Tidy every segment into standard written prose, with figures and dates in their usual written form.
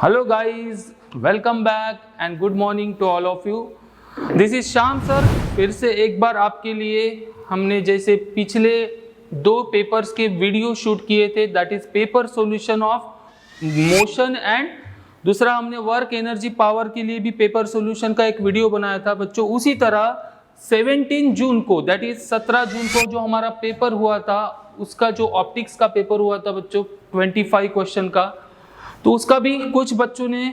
Hello guys, welcome back and good morning to all of you. This is Shyam sir. फिर से एक बार आपके लिए हमने जैसे पिछले 2 पेपर्स के वीडियो शूट किए थे, that is paper solution of motion and दूसरा हमने वर्क एनर्जी पावर के लिए भी पेपर सॉल्यूशन का एक वीडियो बनाया था बच्चों। उसी तरह 17 जून को दैट इज 17 जून को जो हमारा पेपर हुआ था, उसका जो ऑप्टिक्स का पेपर हुआ था बच्चों 25 क्वेश्चन का, तो उसका भी कुछ बच्चों ने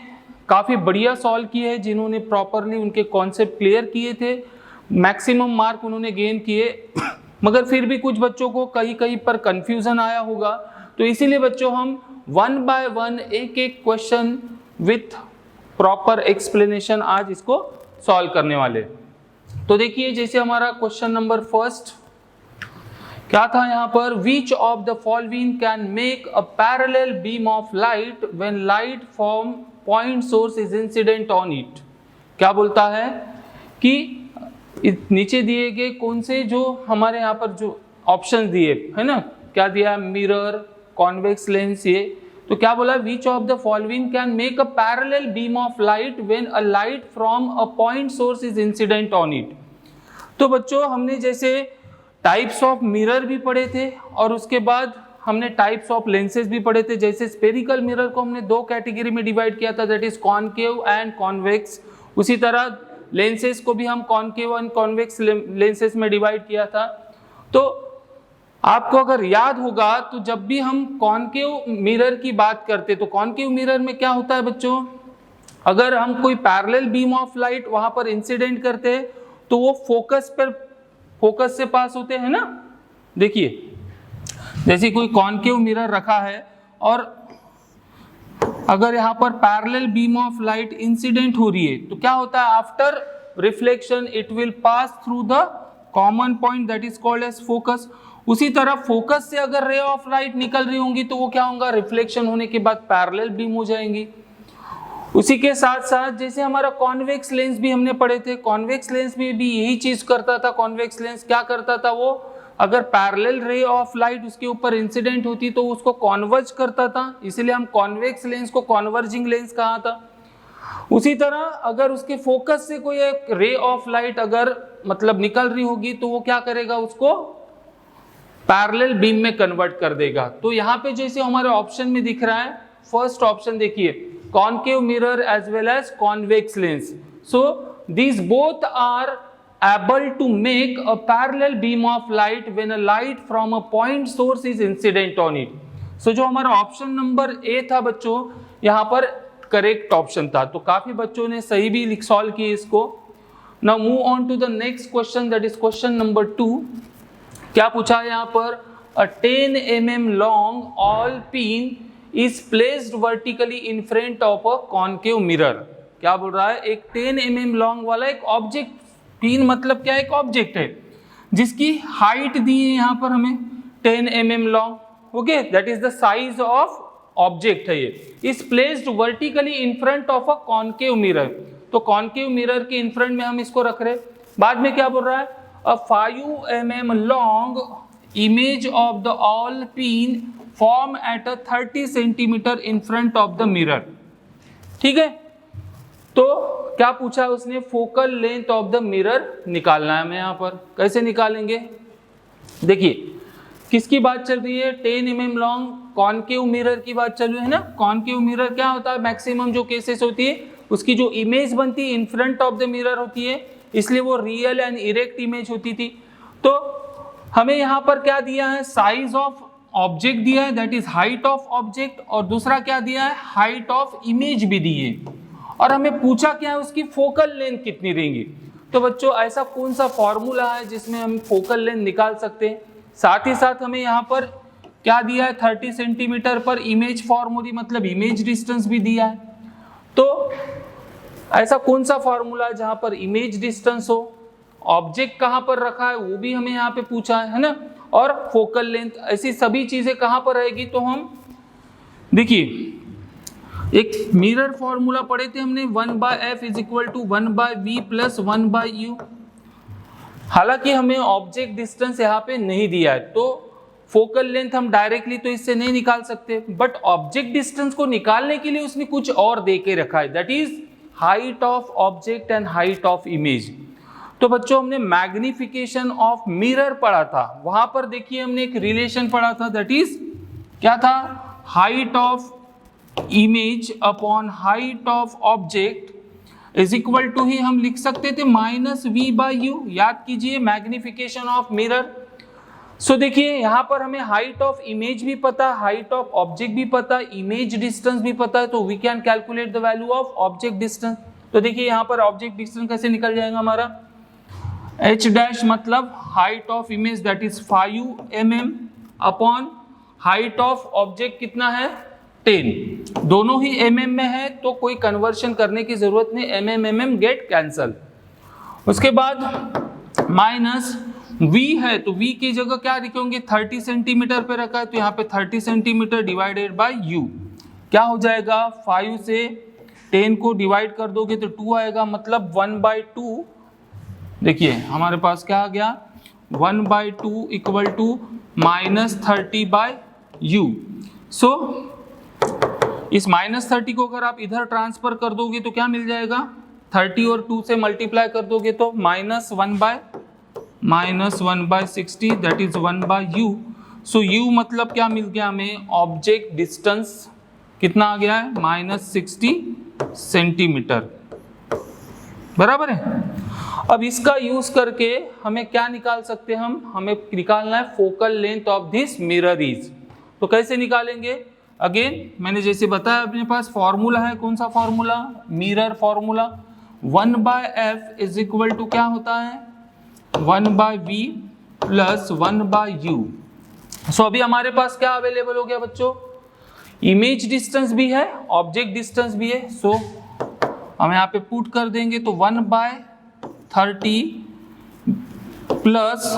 काफ़ी बढ़िया सॉल्व किए हैं, जिन्होंने प्रॉपरली उनके कॉन्सेप्ट क्लियर किए थे, मैक्सिमम मार्क उन्होंने गेन किए। मगर फिर भी कुछ बच्चों को कहीं कहीं पर कंफ्यूजन आया होगा, तो इसीलिए बच्चों हम 1 बाय 1 एक एक क्वेश्चन विथ प्रॉपर एक्सप्लेनेशन आज इसको सॉल्व करने वाले। तो देखिए जैसे हमारा क्वेश्चन नंबर फर्स्ट क्या था यहाँ पर, विच of the following can make a parallel beam of light when light from point source is incident on it. क्या बोलता है कि नीचे दिए गए कौन से जो हमारे यहाँ पर जो ऑप्शंस दिए है ना, क्या दिया, मिरर, कॉन्वेक्स लेंस, ये तो क्या बोला, विच of the following can make a parallel beam of light when a light from a point source is incident on it. तो बच्चों हमने जैसे टाइप्स ऑफ मिरर भी पढ़े थे और उसके बाद हमने टाइप्स ऑफ लेंसेज भी पढ़े थे। जैसे स्पेरिकल मिरर को हमने 2 कैटेगरी में डिवाइड किया था, that is concave and convex. उसी तरह लेंसेज को भी हम कॉनकेव एंड कॉन्वेक्स लेंसेज में डिवाइड किया था। तो आपको अगर याद होगा तो जब भी हम कॉनकेव मिरर की बात करते तो कॉनकेव मिरर में क्या होता है बच्चों, अगर हम कोई पैरेलल बीम ऑफ लाइट वहां पर इंसिडेंट करते हैं तो वो फोकस से पास होते हैं ना। देखिए जैसे कोई कॉनकेव मिरर रखा है और अगर यहाँ पर parallel beam of light incident हो रही है तो क्या होता है, after reflection it will pass through the common point that is called as focus. उसी तरह फोकस से अगर रे ऑफ लाइट निकल रही होंगी तो वो क्या होगा, रिफ्लेक्शन होने के बाद पैरेलल बीम हो जाएंगी। उसी के साथ साथ जैसे हमारा कॉन्वेक्स लेंस भी हमने पढ़े थे, कॉन्वेक्स लेंस में भी यही चीज करता था। कॉन्वेक्स लेंस क्या करता था, वो अगर पैरेलल रे ऑफ लाइट उसके ऊपर इंसिडेंट होती तो उसको कॉन्वर्ज करता था, इसलिए हम कॉन्वेक्स लेंस को कॉन्वर्जिंग लेंस कहा था। उसी तरह अगर उसके फोकस से कोई एक रे ऑफ लाइट अगर मतलब निकल रही होगी तो वो क्या करेगा, उसको पैरेलल बीम में कन्वर्ट कर देगा। तो यहाँ पे जैसे हमारे ऑप्शन में दिख रहा है, फर्स्ट ऑप्शन देखिए, concave mirror as well as convex lens. So these both are able to make a parallel beam of light when a light from a point source is incident on it. So जो हमारा option number ए था बच्चों, यहाँ पर correct option था। तो काफी बच्चों ने सही भी सॉल्व किए इसको। Now move on to the next question, that is question number 2. क्या पूछा है यहाँ पर, a 10 mm long all pin is placed vertically in front of a concave mirror। क्या बोल रहा है, एक 10 mm लॉन्ग वाला एक ऑब्जेक्ट, पिन मतलब क्या, एक ऑब्जेक्ट है जिसकी हाइट दी है यहाँ पर हमें 10 mm long, okay, that is the size of object है ये, is placed vertically in front of a concave mirror. तो कॉनकेव मिरर के इन फ्रंट में हम इसको रख रहे। बाद में क्या बोल रहा है, अ 5 mm long image of the all pin form at a 30 centimetre in front of the mirror. ठीक है, तो क्या पूछा उसने, focal length of the mirror निकालना है हमें। यहाँ पर कैसे निकालेंगे, देखिए किसकी बात चल रही है, 10 mm लॉन्ग कॉनकेव मिरर की बात चल रही है ना। कॉनकेव मिरर क्या होता है, मैक्सिमम जो केसेस होती है उसकी जो इमेज बनती है इन फ्रंट ऑफ द मिरर होती है, इसलिए वो रियल एंड इरेक्ट इमेज होती थी। तो हमें यहाँ पर क्या दिया है, साइज ऑफ ऑब्जेक्ट दिया है, that is height of object, और दूसरा क्या दिया है, हाइट ऑफ इमेज भी दी है, और हमें पूछा क्या है, उसकी फोकल लेंथ कितनी रहेंगी। तो बच्चों ऐसा कौन सा फॉर्मूला है जिसमें हम फोकल लेंथ निकाल सकते हैं। साथ ही साथ हमें यहाँ पर क्या दिया है, 30 सेंटीमीटर पर इमेज फॉर्म हो रही, मतलब इमेज डिस्टेंस भी दिया है। तो ऐसा कौन सा फॉर्मूला है जहां पर इमेज डिस्टेंस हो, ऑब्जेक्ट कहां पर रखा है वो भी हमें यहाँ पे पूछा है ना, और फोकल लेंथ, ऐसी सभी चीजें कहां पर रहेगी। तो हम देखिए एक मिरर फॉर्मूला पढ़े थे हमने, 1/f is equal to 1/v plus 1/u। हालांकि हमें ऑब्जेक्ट डिस्टेंस यहाँ पे नहीं दिया है, तो फोकल लेंथ हम डायरेक्टली तो इससे नहीं निकाल सकते, बट ऑब्जेक्ट डिस्टेंस को निकालने के लिए उसने कुछ और दे के रखा है, that is height of object and height of image. तो बच्चों हमने मैग्निफिकेशन ऑफ मिरर पढ़ा था, वहां पर देखिए हमने एक रिलेशन पढ़ा था, दैट इज क्या था, height of image upon height of object is equal to ही हम लिख सकते थे माइनस वी बाई यू। याद कीजिए मैग्निफिकेशन ऑफ मिरर। सो देखिए यहां पर हमें हाइट ऑफ इमेज भी पता, हाइट ऑफ ऑब्जेक्ट भी पता, इमेज डिस्टेंस भी पता है, तो we can calculate the value of object distance. तो देखिए यहां पर ऑब्जेक्ट डिस्टेंस कैसे निकल जाएगा हमारा, h डैश मतलब height of image that is 5 mm upon height of object कितना है 10, दोनों ही mm में है तो कोई कन्वर्शन करने की जरूरत नहीं, mm गेट कैंसल। उसके बाद माइनस v है तो v की जगह क्या लिखेंगे 30 सेंटीमीटर पे रखा है तो यहाँ पे 30 सेंटीमीटर डिवाइडेड बाय u क्या हो जाएगा, 5 से 10 को डिवाइड कर दोगे तो 2 आएगा, मतलब 1/2। देखिए हमारे पास क्या आ गया 1/2 इक्वल टू -30/u। सो इस -30 को अगर आप इधर ट्रांसफर कर दोगे तो क्या मिल जाएगा, 30 और 2 से मल्टीप्लाई कर दोगे तो -1/60 that is 1/u। So u मतलब क्या मिल गया हमें, ऑब्जेक्ट डिस्टेंस कितना आ गया है -60 सेंटीमीटर, बराबर है। अब इसका यूज करके हमें क्या निकाल सकते हैं हमें निकालना है focal length of this mirror is. तो कैसे निकालेंगे, अगेन मैंने जैसे बताया अपने पास फॉर्मूला है, कौन सा formula, mirror formula, 1/f is equal to क्या होता है 1/v प्लस 1/u। सो अभी हमारे पास क्या अवेलेबल हो गया बच्चों, इमेज डिस्टेंस भी है, ऑब्जेक्ट डिस्टेंस भी है। सो हम यहाँ पे पुट कर देंगे तो 1/30 प्लस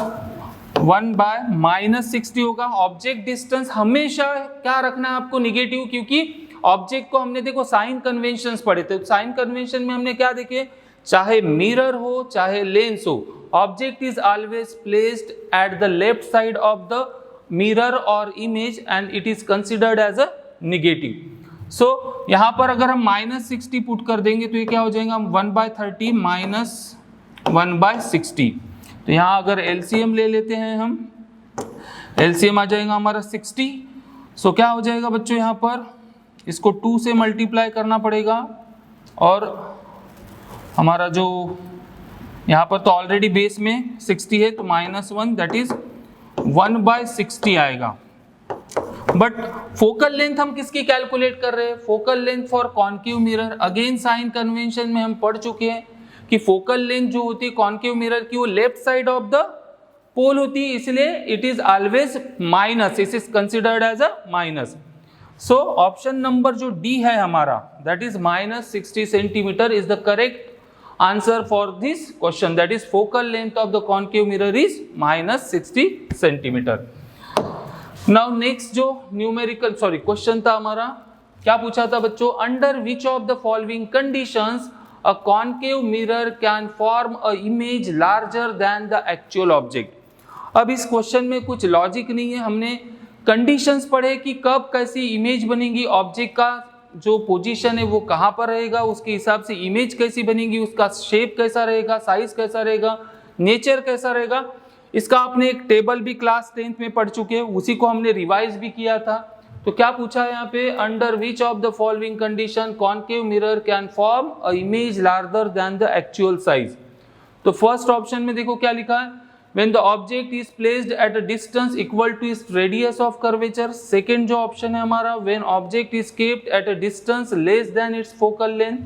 1/-60 होगा। ऑब्जेक्ट डिस्टेंस हमेशा क्या रखना है आपको, निगेटिव, क्योंकि ऑब्जेक्ट को हमने देखो साइन कन्वेंशंस पढ़े थे, साइन कन्वेंशन में हमने क्या देखे, चाहे मिरर हो चाहे लेंस हो, object is always placed at the left side of the mirror और image and it is considered as a negative. So यहाँ पर अगर हम -60 पुट कर देंगे तो ये क्या हो जाएगा 1/30 माइनस 1/60। तो यहाँ अगर एलसीएम ले लेते हैं हम, एलसीएम आ जाएगा हमारा 60। सो क्या हो जाएगा बच्चों, यहाँ पर इसको 2 से मल्टीप्लाई करना पड़ेगा और हमारा जो यहाँ पर तो ऑलरेडी बेस में 60 है तो -1 दैट इज 1/60 आएगा। बट फोकल लेंथ हम किसकी कैलकुलेट कर रहे हैं, focal length for concave mirror. Again sine convention में हम पढ़ चुके हैं कि फोकल लेंथ जो होती है कॉन्केव मिरर की वो left side of the pole होती है, इसलिए it is always minus, it is considered as a minus. So option number जो डी है हमारा that is -60 centimetre is the correct answer for this question, that is focal length of the concave mirror is -60 centimetre. Now next जो numerical question था हमारा, क्या पूछा था बच्चों, under which of the following conditions a concave mirror can form a image larger than the actual object. अब इस question में कुछ लॉजिक नहीं है, हमने कंडीशंस पढ़े कि कब कैसी इमेज बनेगी, ऑब्जेक्ट का जो पोजीशन है वो कहाँ पर रहेगा, उसके हिसाब से इमेज कैसी बनेगी, उसका शेप कैसा रहेगा, साइज कैसा रहेगा, नेचर कैसा रहेगा। इसका आपने एक टेबल भी क्लास 10th में पढ़ चुके हैं, उसी को हमने रिवाइज भी किया था। तो क्या पूछा है यहाँ पे, under which of the following condition concave mirror can form a image larger than the actual size. तो फर्स्ट ऑप्शन में देखो क्या लिखा है, when the object is placed at a distance equal to its radius of curvature. Second जो option है हमारा, when object is kept at a distance less than its focal length.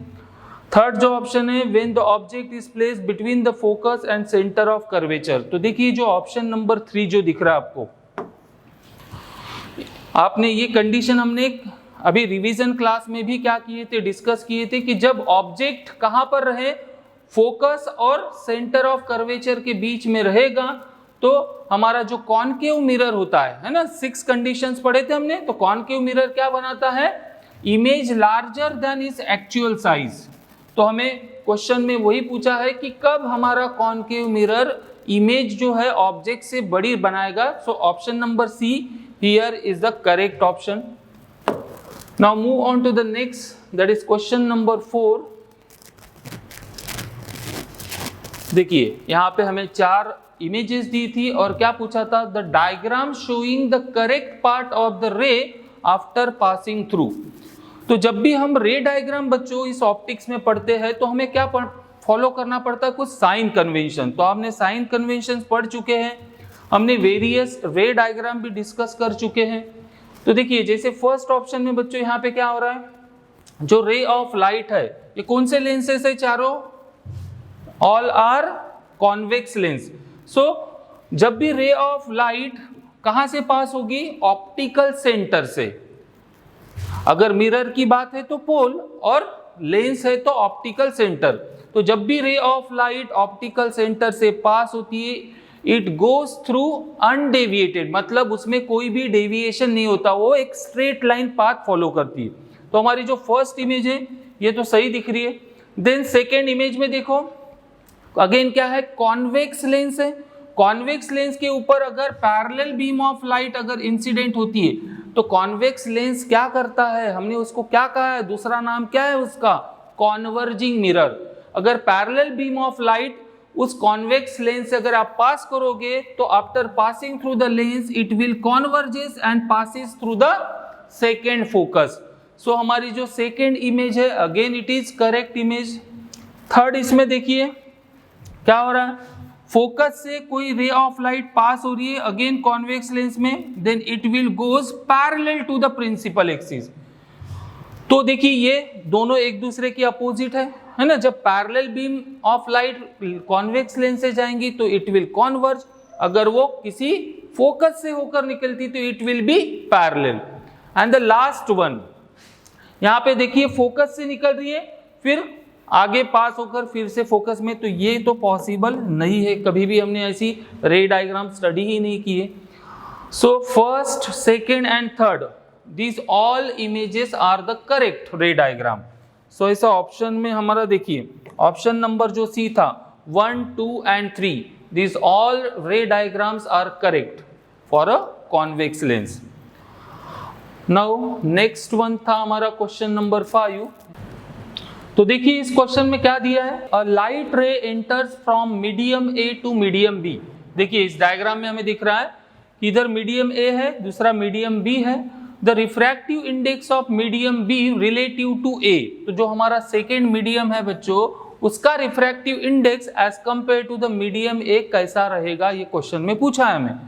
Third जो option है, when the object is placed between the focus and centre of curvature. तो देखिए जो option number 3 जो दिख रहा है आपको, आपने ये कंडीशन हमने अभी रिवीजन क्लास में भी क्या किए थे, डिस्कस किए थे कि जब ऑब्जेक्ट कहां पर रहे, फोकस और सेंटर ऑफ कर्वेचर के बीच में रहेगा तो हमारा जो कॉन्केव मिरर होता है ना, 6 कंडीशंस पढ़े थे हमने। तो कॉन्केव मिरर क्या बनाता है, image larger then its actual size. तो हमें क्वेश्चन में वही पूछा है कि कब हमारा कॉन्केव मिरर इमेज जो है ऑब्जेक्ट से बड़ी बनाएगा। So option number C here is the correct option. Now move on to the next, that is question number 4। देखिए यहाँ पे हमें 4 इमेजेस दी थी और क्या पूछा था, the diagram showing the correct part of the रे आफ्टर पासिंग थ्रू। तो जब भी हम रे डायग्राम बच्चों इस ऑप्टिक्स में पढ़ते हैं तो हमें क्या फॉलो करना पड़ता है, कुछ साइन कन्वेंशन। तो आपने साइन कन्वेंशन पढ़ चुके हैं, हमने वेरियस रे डायग्राम भी डिस्कस कर चुके हैं। तो देखिए जैसे फर्स्ट ऑप्शन में बच्चों यहाँ पे क्या हो रहा है, जो रे ऑफ लाइट है ये कौन से लेंसेज है चारों, ऑल आर कॉन्वेक्स लेंस। सो जब भी रे ऑफ लाइट कहां से पास होगी, ऑप्टिकल सेंटर से। अगर मिरर की बात है तो पोल और लेंस है तो ऑप्टिकल सेंटर। तो जब भी रे ऑफ लाइट ऑप्टिकल सेंटर से पास होती है, इट गोज थ्रू अनडेविएटेड, मतलब उसमें कोई भी डेविएशन नहीं होता, वो एक स्ट्रेट लाइन पाथ फॉलो करती है। तो हमारी जो फर्स्ट इमेज है ये तो सही दिख रही है। देन सेकेंड इमेज में देखो अगेन क्या है, कॉन्वेक्स लेंस है। कॉन्वेक्स लेंस के ऊपर अगर पैरेलल बीम ऑफ लाइट अगर इंसिडेंट होती है तो कॉन्वेक्स लेंस क्या करता है, हमने उसको क्या कहा है, दूसरा नाम क्या है उसका, कॉन्वर्जिंग मिरर। अगर पैरेलल बीम ऑफ लाइट उस कॉन्वेक्स लेंस से अगर आप पास करोगे तो after passing through the lens it will converges and passes through the second focus. So हमारी जो सेकेंड इमेज है again it is correct image. Third इसमें देखिए क्या हो रहा है, फोकस से कोई रे ऑफ लाइट पास हो रही है अगेन कॉन्वेक्स लेंस में, then it will goes parallel to the principal axis. तो देखिए ये दोनों एक दूसरे की अपोजिट है ना। जब parallel beam of light convex lens से जाएंगी तो इट विल कॉन्वर्ज, अगर वो किसी फोकस से होकर निकलती तो it will be parallel. And the last one, यहाँ पे देखिए फोकस से निकल रही है फिर आगे पास होकर फिर से फोकस में, तो ये तो पॉसिबल नहीं है, कभी भी हमने ऐसी रे डायग्राम स्टडी ही नहीं की है। So first, second and third, these all images are the correct ray diagram। सो ऐसा ऑप्शन में हमारा देखिए ऑप्शन नंबर जो सी था 1, 2 and 3, these all ray diagrams are correct for a convex lens। now next one था हमारा क्वेश्चन नंबर 5। तो देखिए इस क्वेश्चन में क्या दिया है, a light ray enters from medium A to medium B. देखिए इस डायग्राम में हमें दिख रहा है कि इधर मीडियम ए है दूसरा मीडियम बी है। The refractive index of medium B relative to A, तो जो हमारा सेकेंड मीडियम है बच्चों उसका refractive index as compare to the medium A कैसा रहेगा, ये क्वेश्चन में पूछा है हमें।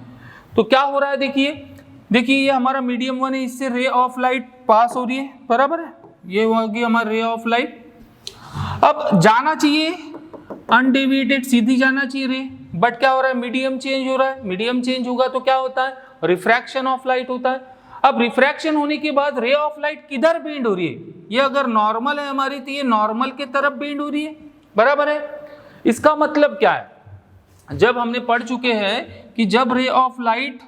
तो क्या हो रहा है देखिए ये हमारा मीडियम 1 है, इससे रे ऑफ लाइट पास हो रही है, बराबर है, ये होगी हमारा रे ऑफ लाइट। अब जाना चाहिए अनडेविएटेड सीधी जाना चाहिए रे, बट क्या हो रहा है, मीडियम चेंज हो रहा है। मीडियम चेंज होगा तो क्या होता है, रिफ्रैक्शन ऑफ लाइट होता है। अब रिफ्रैक्शन होने के बाद रे ऑफ लाइट किधर बेंड हो रही है, ये अगर नॉर्मल है हमारी तो ये नॉर्मल के तरफ बेंड हो रही है, बराबर है। इसका मतलब क्या है, जब हमने पढ़ चुके हैं कि जब रे ऑफ लाइट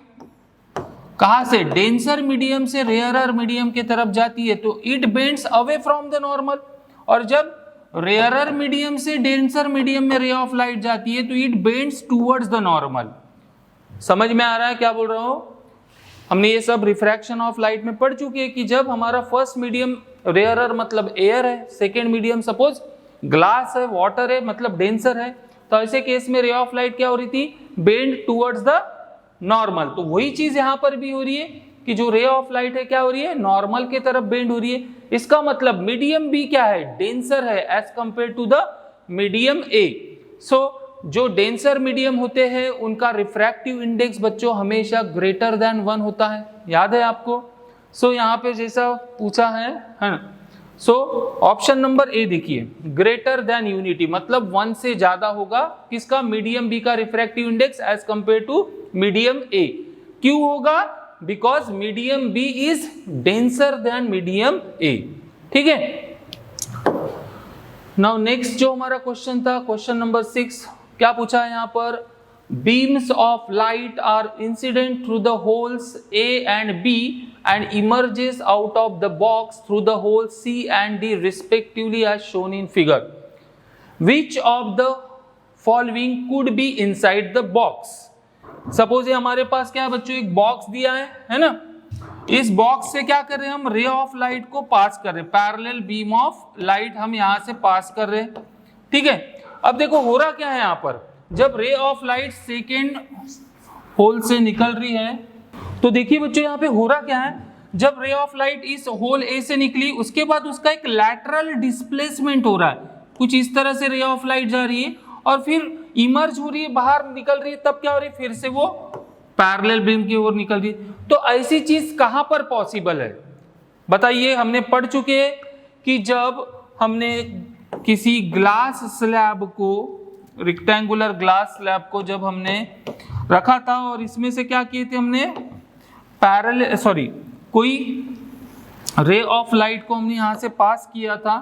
कहां से, डेंसर मीडियम से रेयरर मीडियम के तरफ जाती है तो it bends away from the normal, और जब रेयरर मीडियम से डेंसर मीडियम में रे ऑफ लाइट जाती है तो it bends towards the normal. समझ में आ रहा है क्या बोल रहा हूं, हमने ये सब रिफ्रैक्शन ऑफ लाइट में पढ़ चुके हैं कि जब हमारा फर्स्ट मीडियम रेयरर मतलब एयर है, सेकेंड मीडियम सपोज ग्लास है, वाटर है मतलब डेंसर है, तो ऐसे केस में रे ऑफ लाइट क्या हो रही थी, बेंड टूवर्ड्स द नॉर्मल। तो वही चीज यहां पर भी हो रही है कि जो रे ऑफ लाइट है क्या हो रही है, नॉर्मल के तरफ बेंड हो रही है। इसका मतलब मीडियम बी क्या है, डेंसर है as compare to the medium A. So जो डेंसर मीडियम होते हैं उनका रिफ्रैक्टिव इंडेक्स बच्चों हमेशा ग्रेटर देन 1 होता है, याद है आपको। सो यहाँ पे जैसा पूछा है ना, सो ऑप्शन नंबर ए देखिए, ग्रेटर देन यूनिटी मतलब 1 से ज्यादा होगा किसका, मीडियम बी का refractive index as compare to medium A. क्यों होगा, because medium B is denser than medium A, ठीक है। नाउ नेक्स्ट जो हमारा क्वेश्चन था क्वेश्चन नंबर 6, क्या पूछा है यहाँ पर, beams of light are incident through the holes A and B and emerges out of the box through the holes C and D respectively as shown in figure. Which of the following could be inside the box. Suppose ये हमारे पास क्या है बच्चों, एक box दिया है ना, इस बॉक्स से क्या कर रहे हैं हम, रे ऑफ लाइट को पास कर रहे हैं, पैरेलल बीम ऑफ लाइट हम यहां से पास कर रहे हैं, ठीक है। अब देखो हो रहा क्या है यहां पर, जब रे ऑफ लाइट सेकेंड होल से निकल रही है तो देखिए बच्चों यहां पे हो रहा क्या है, जब रे ऑफ लाइट इस होल ए से निकली उसके बाद उसका एक लैटरल डिस्प्लेसमेंट हो रहा है, कुछ इस तरह से रे ऑफ लाइट जा रही है और फिर इमर्ज हो रही है, बाहर निकल रही है, तब क्या हो रही है, फिर से वो पैरेलल बीम की ओर निकल रही है। तो ऐसी चीज कहां पर पॉसिबल है बताइए। हमने पढ़ चुके हैं कि जब हमने किसी ग्लास स्लैब को, रेक्टेंगुलर ग्लास स्लैब को जब हमने रखा था और इसमें से क्या किए थे हमने, कोई रे ऑफ लाइट को हमने यहां से पास किया था,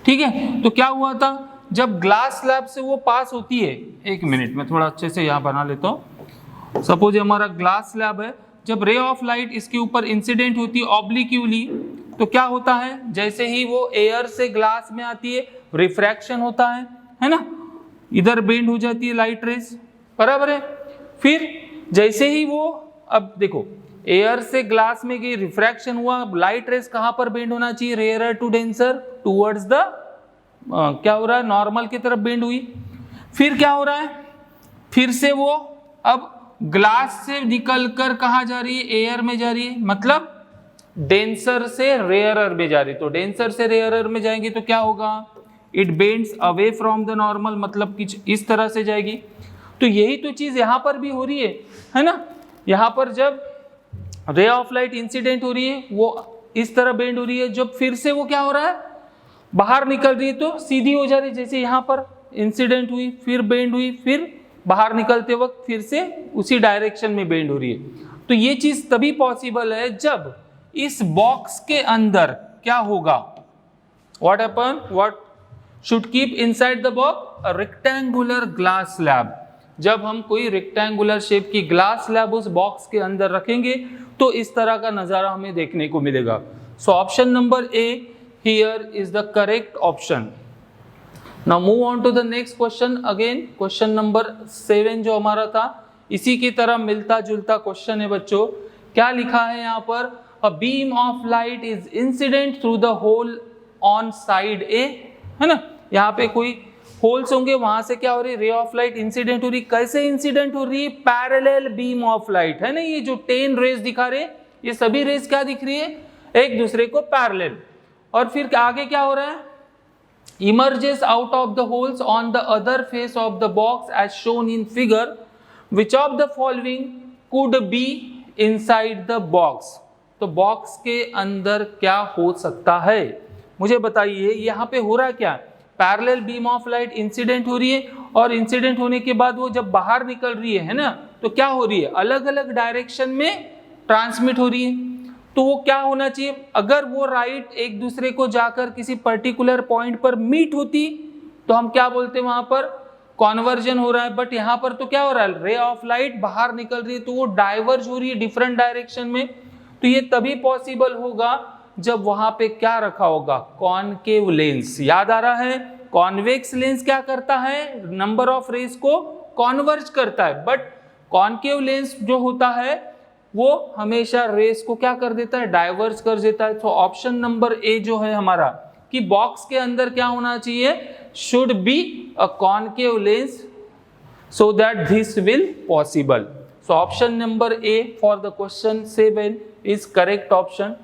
ठीक है। तो क्या हुआ था, जब ग्लास स्लैब से वो पास होती है, एक मिनट में थोड़ा अच्छे से यहां बना लेता हूं। सपोज हमारा ग्लास स्लैब है, जब रे ऑफ लाइट इसके ऊपर इंसिडेंट होती है ऑब्लिक्यूली, तो क्या होता है, जैसे ही वो एयर से ग्लास में आती है रिफ्रैक्शन होता है ना, इधर बेंड हो जाती है लाइट रेस, बराबर है। फिर जैसे ही वो, अब देखो एयर से ग्लास में गई, रिफ्रैक्शन हुआ, लाइट रेस कहां पर बेंड होना चाहिए, rarer to denser towards the क्या हो रहा है, नॉर्मल की तरफ बेंड हुई। फिर क्या हो रहा है, फिर से वो अब ग्लास से निकलकर कहां जा रही है, एयर में जा रही है, मतलब डेंसर से रेयरर में जा रही है। तो डेंसर से रेयरर में जाएंगे तो क्या होगा, it bends away from the normal, मतलब कुछ इस तरह से जाएगी। तो यही तो चीज यहां पर भी हो रही है ना। यहां पर जब रे ऑफ लाइट इंसिडेंट हो रही है वो इस तरह बेंड हो रही है, जब फिर से वो क्या हो रहा है, बाहर निकल रही है तो सीधी हो जा रही है, जैसे यहां पर इंसिडेंट हुई, फिर बेंड हुई, फिर बाहर निकलते वक्त फिर से उसी डायरेक्शन में बेंड हो रही है। तो ये चीज तभी पॉसिबल है जब इस बॉक्स के अंदर क्या होगा, what happen, what should keep inside the box, a rectangular glass slab. जब हम कोई रेक्टेंगुलर शेप की ग्लास स्लैब उस बॉक्स के अंदर रखेंगे तो इस तरह का नजारा हमें देखने को मिलेगा। So option number A here is the correct option. Now move on to the next question. Again question number 7 जो हमारा था इसी की तरह मिलता जुलता क्वेश्चन है बच्चों। क्या लिखा है यहाँ पर, a beam of light is incident through the hole on side A, है ना। यहाँ पे कोई होल्स होंगे, वहां से क्या हो रही है, रे ऑफ लाइट इंसिडेंट हो रही। कैसे इंसिडेंट हो रही है, पैरेलल बीम ऑफ लाइट, है ना। ये जो 10 रेज दिखा रहे, ये सभी रेज क्या दिख रही है, एक दूसरे को पैरेलल। और फिर आगे क्या हो रहा है, emerges out of the holes on the other face of the box as shown in figure. Which of the following could be inside the box? तो बॉक्स के अंदर क्या हो सकता है, मुझे बताइए। यहाँ पे हो रहा क्या, parallel beam of light incident हो रही है और इंसिडेंट होने के बाद वो जब बाहर निकल रही है ना, तो क्या हो रही है, अलग अलग डायरेक्शन में ट्रांसमिट हो रही है। तो वो क्या होना चाहिए, अगर वो राइट एक दूसरे को जाकर किसी पर्टिकुलर पॉइंट पर मीट होती तो हम क्या बोलते हैं, वहां पर कॉन्वर्जन हो रहा है। बट यहाँ पर तो क्या हो रहा है, रे ऑफ लाइट बाहर निकल रही है तो वो डाइवर्ज हो रही है डिफरेंट डायरेक्शन में। तो ये तभी पॉसिबल होगा जब वहां पे क्या रखा होगा, कॉनकेव लेंस। याद आ रहा है, कॉन्वेक्स लेंस क्या करता है, नंबर ऑफ रेज को कॉन्वर्ज करता है, बट कॉनकेव लेंस जो होता है वो हमेशा रेस को क्या कर देता है, डाइवर्ज कर देता है। तो ऑप्शन नंबर ए जो है हमारा, कि बॉक्स के अंदर क्या होना चाहिए, should be a concave lens so that this will possible. So option number A for the question 7 is correct option.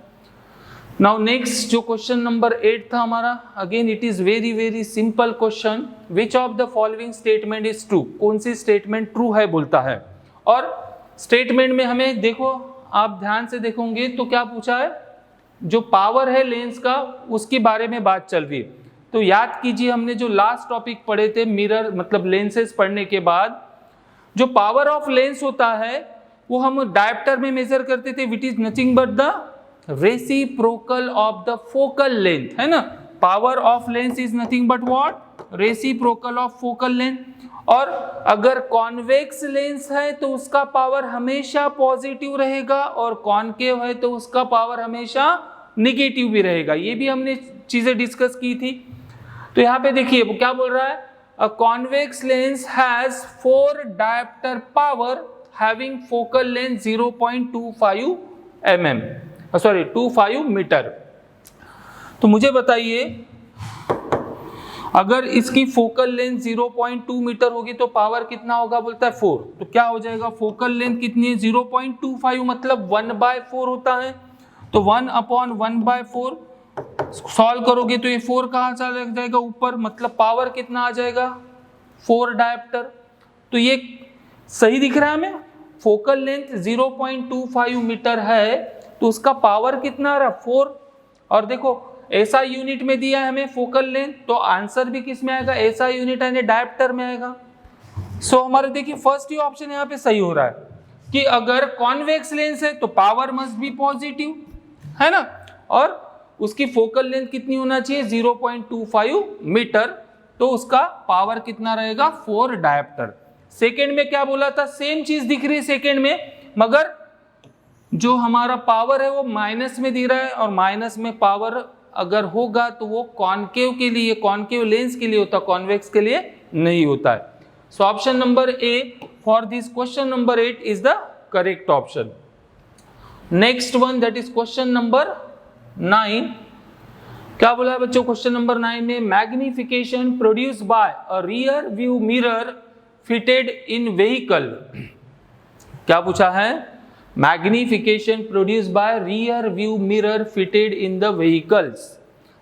Now next जो क्वेश्चन नंबर 8 था हमारा, again it is very very simple question. Which of the following statement is true, कौन सी statement true है बोलता है। और statement में हमें देखो, आप ध्यान से देखोगे तो क्या पूछा है, जो पावर है लेंस का उसके बारे में बात चल रही है। तो याद कीजिए हमने जो लास्ट टॉपिक पढ़े थे, मिरर मतलब लेंसेज पढ़ने के बाद जो पावर ऑफ लेंस होता है वो हम डायप्टर में मेजर करते थे, which is nothing but the reciprocal of the focal length, है ना। Power of lens is nothing but what, reciprocal of focal length. और अगर कॉन्वेक्स लेंस है तो उसका पावर हमेशा पॉजिटिव रहेगा और कॉनकेव है तो उसका पावर हमेशा निगेटिव भी रहेगा। ये भी हमने चीजें डिस्कस की थी। तो यहाँ पे देखिए वो क्या बोल रहा है, a convex lens has 4 diopter power having focal length 0.25 mm, 25 metre. तो मुझे बताइए अगर इसकी फोकल लेंथ 0.2 मीटर होगी तो पावर कितना होगा, बोलता है 4। तो क्या हो जाएगा, फोकल लेंथ कितनी है 0.25 मतलब 1/4 होता है। तो 1/1/4 सॉल्व करोगे तो ये 4 कहाँ चला जाएगा ऊपर, मतलब पावर कितना आ जाएगा 4 डायप्टर। तो ये सही दिख रहा है हमें, फोकल लेंथ 0.25 मीटर है तो उसका पावर कितना आ रहा 4। और देखो ऐसा यूनिट में दिया है हमें फोकल लेंथ, तो आंसर भी किस में आएगा, ऐसा यूनिट यानी डायप्टर में आएगा। सो हमारे देखिए फर्स्ट ही ऑप्शन यहाँ पे सही हो रहा है कि अगर कॉन्वेक्स लेंस है तो पावर मस्ट बी पॉजिटिव, है ना, और उसकी फोकल लेंथ कितनी होना चाहिए 0.25 मीटर, तो उसका पावर कितना रहेगा 4 डायप्टर। सेकेंड में क्या बोला था, सेम चीज दिख रही है सेकेंड में, मगर जो हमारा पावर है वो माइनस में दे रहा है, और माइनस में पावर अगर होगा तो वो कॉनकेव के लिए, कॉनकेव लेंस के लिए होता है, कॉन्वेक्स के लिए नहीं होता है। सो option number A for this question number 8 is the correct option. Next one that is question number 9। क्या बोला है बच्चों क्वेश्चन नंबर 9 में, magnification produce by a rear view mirror fitted in vehicle. क्या पूछा है, magnification produce by rear view mirror fitted in the vehicles.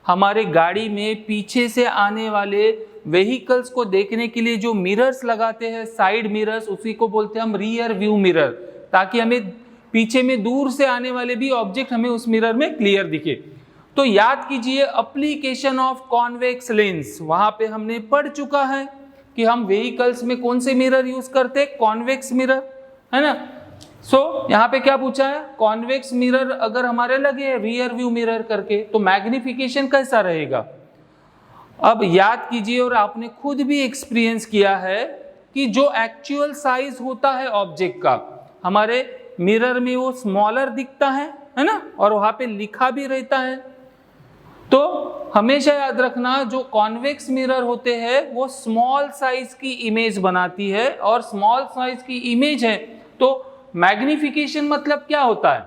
हमारे गाड़ी में पीछे से आने वाले व्हीकल्स को देखने के लिए जो मिरर्स लगाते हैं, साइड मिरर्स, उसी को बोलते हैं हम रियर व्यू मिरर, ताकि हमें पीछे में दूर से आने वाले भी ऑब्जेक्ट हमें उस मिरर में क्लियर दिखे। तो याद कीजिए एप्लीकेशन ऑफ कॉन्वेक्स लेंस, वहां पे हमने पढ़ चुका है कि हम व्हीकल्स में कौन से मिरर यूज करते हैं, कॉन्वेक्स मिरर, है ना। सो यहाँ पे क्या पूछा है, कॉन्वेक्स मिरर अगर हमारे लगे रियर व्यू मिरर करके तो मैग्निफिकेशन कैसा रहेगा। अब याद कीजिए, और आपने खुद भी एक्सपीरियंस किया है कि जो एक्चुअल साइज होता है ऑब्जेक्ट का हमारे मिरर में वो स्मॉलर दिखता है ना, और वहां पे लिखा भी रहता है। तो हमेशा याद रखना जो कॉन्वेक्स मिरर होते हैं वो स्मॉल साइज की इमेज बनाती है, और स्मॉल साइज की इमेज है तो मैग्निफिकेशन मतलब क्या होता है,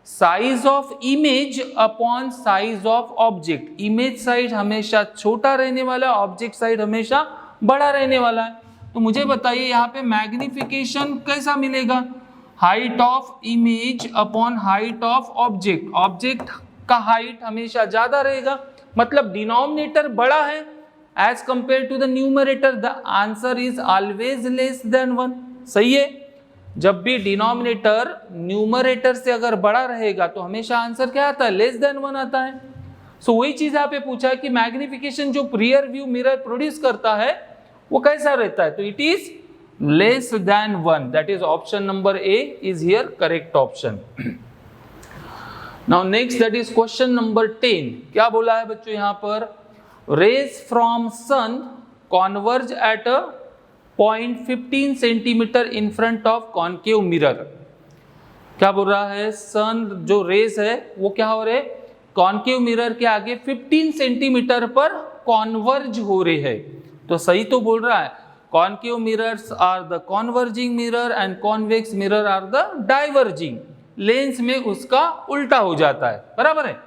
size of image upon size of object. Image size हमेशा छोटा रहने वाला, ऑब्जेक्ट साइज हमेशा बड़ा रहने वाला है। तो मुझे बताइए यहाँ पे मैग्निफिकेशन कैसा मिलेगा, height of image upon height of object. Object का हाइट हमेशा ज्यादा रहेगा, मतलब डिनोमिनेटर बड़ा है as compare to the numerator, the answer is always less than 1। सही है, जब भी डिनोमिनेटर न्यूमरेटर से अगर बड़ा रहेगा तो हमेशा आंसर क्या आता है, लेस देन 1 आता है। सो वही चीज यहाँ पे पूछा है कि मैग्निफिकेशन जो रियर व्यू मिरर प्रोड्यूस करता है वो कैसा रहता है, तो it is less than 1। That is option number A is here correct option. Now next that is question number 10। क्या बोला है बच्चों यहाँ पर, rays from sun converge at a point 15 centimetre in front of concave mirror. क्या बोल रहा है, सन जो रेस है वो क्या हो रहे, कॉनकेव मिरर के आगे 15 सेंटीमीटर पर कॉन्वर्ज हो रहे हैं। तो सही तो बोल रहा है, concave mirrors are the converging mirror and convex mirror are the diverging. Lens में उसका उल्टा हो जाता है, बराबर है।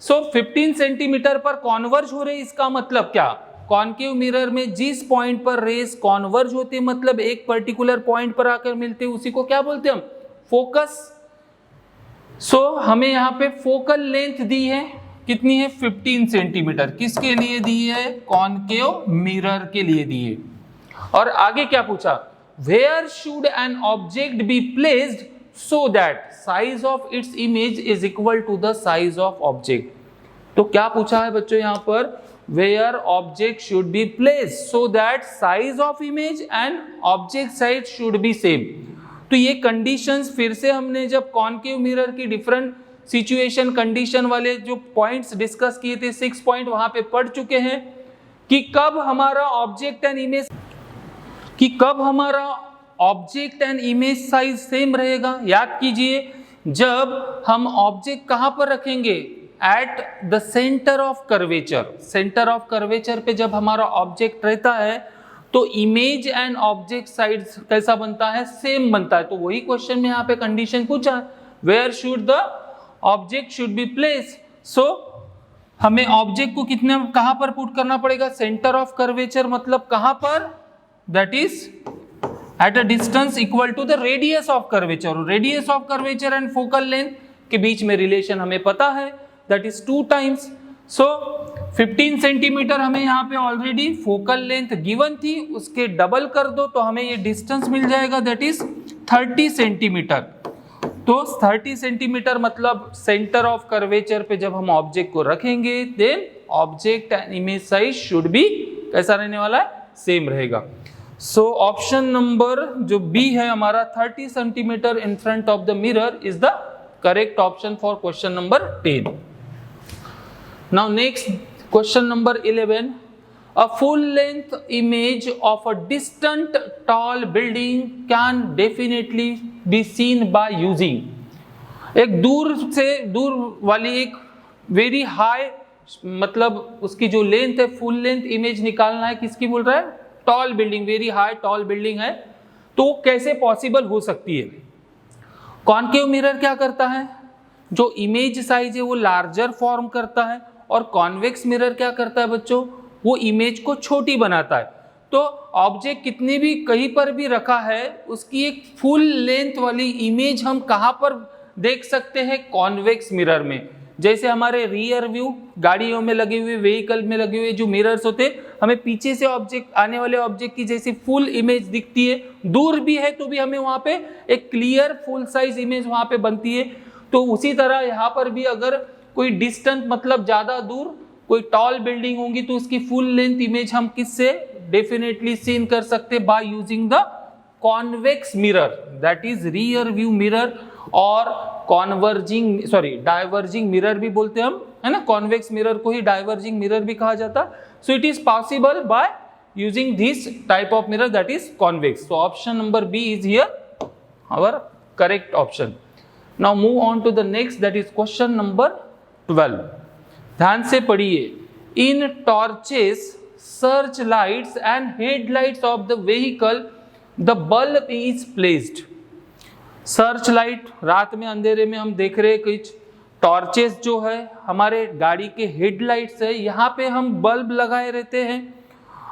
सो 15 सेंटीमीटर पर कॉन्वर्ज हो रहे, इसका मतलब क्या, कॉनकेव मिरर में जिस पॉइंट पर रेस कॉन्वर्ज होते, मतलब एक पर्टिकुलर पॉइंट पर आकर मिलते, उसी को क्या बोलते हैं हम, फोकस। सो हमें यहाँ पे फोकल लेंथ दी है, कितनी है 15 सेंटीमीटर, किसके लिए दी है, कॉनकेव मिरर के लिए दी है। और आगे क्या पूछा, where should an object be placed so that size of its image is equal to the size of object. तो क्या पूछा है बच्चों यहाँ पर, where object should be placed so that size of image and object size should be same। तो ये conditions फिर से हमने जब कॉनकेव मिरर की डिफरेंट सिचुएशन कंडीशन वाले जो पॉइंट्स डिस्कस किए थे, 6 पॉइंट वहां पे पढ़ चुके हैं कि कब हमारा object and image size same रहेगा। याद कीजिए, जब हम ऑब्जेक्ट कहां पर रखेंगे, at the centre of curvature, centre of curvature पे जब हमारा ऑब्जेक्ट रहता है तो इमेज एंड ऑब्जेक्ट साइड्स कैसा बनता है, सेम बनता है। तो वही क्वेश्चन में यहाँ पे कंडीशन पूछा, where should the object should be place. So हमें ऑब्जेक्ट को कितने कहां पर पुट करना पड़ेगा, सेंटर ऑफ कर्वेचर मतलब कहां पर, that is at a distance equal to the radius of curvature. Radius of curvature and focal length के बीच में रिलेशन हमें पता है, that is 2 times. So 15 centimetre हमें यहाँ पे ऑलरेडी फोकल लेंथ गिवन थी, उसके डबल कर दो तो हमें ये डिस्टेंस मिल जाएगा, दैट इज 30 सेंटीमीटर। तो 30 सेंटीमीटर मतलब सेंटर ऑफ कर्वेचर पे जब हम ऑब्जेक्ट को रखेंगे then object and image size should be कैसा रहने वाला है, सेम रहेगा। सो ऑप्शन नंबर जो बी है हमारा 30 centimetre in front of the mirror is the correct option for question number 10। Now next question number 11, a full length image of a distant tall building can definitely be seen by using, एक दूर से दूर वाली एक very high मतलब उसकी जो length है फुल लेंथ इमेज निकालना है, किसकी बोल रहा है, tall building, very high tall building है, तो कैसे पॉसिबल हो सकती है। कॉनकेव मिरर क्या करता है, जो इमेज साइज है वो लार्जर फॉर्म करता है, और कॉन्वेक्स मिरर क्या करता है बच्चों, वो इमेज को छोटी बनाता है। तो ऑब्जेक्ट कितनी भी कहीं पर भी रखा है उसकी एक फुल लेंथ वाली इमेज हम कहां पर देख सकते हैं, कॉन्वेक्स मिरर में। जैसे हमारे रियर व्यू गाड़ियों में लगे हुए, व्हीकल में लगे हुए जो मिरर्स होते हैं, हमें पीछे से ऑब्जेक्ट आने वाले ऑब्जेक्ट की जैसी फुल इमेज दिखती है, दूर भी है तो भी हमें वहां पे एक क्लियर फुल साइज इमेज वहां पे बनती है। तो उसी तरह यहाँ पर भी अगर कोई डिस्टेंट मतलब ज्यादा दूर कोई टॉल बिल्डिंग होगी तो उसकी फुल लेंथ इमेज हम किससे डेफिनेटली सीन कर सकते, by using the convex mirror, that is rear view mirror और डाइवर्जिंग मिरर भी बोलते हैं हम, है ना। कॉन्वेक्स मिरर को ही डाइवर्जिंग मिरर भी कहा जाता है। So it is possible by using this type of mirror that is convex. So option number B is here our correct option. Now move on to the next, that is question number 12। ध्यान से पढ़िए, in torches, search lights and headlights of the vehicle the bulb is placed. Search light, रात में अंधेरे में हम देख रहे हैं कुछ टॉर्चेस जो है हमारे गाड़ी के हेडलाइट्स है, यहाँ पे हम बल्ब लगाए रहते हैं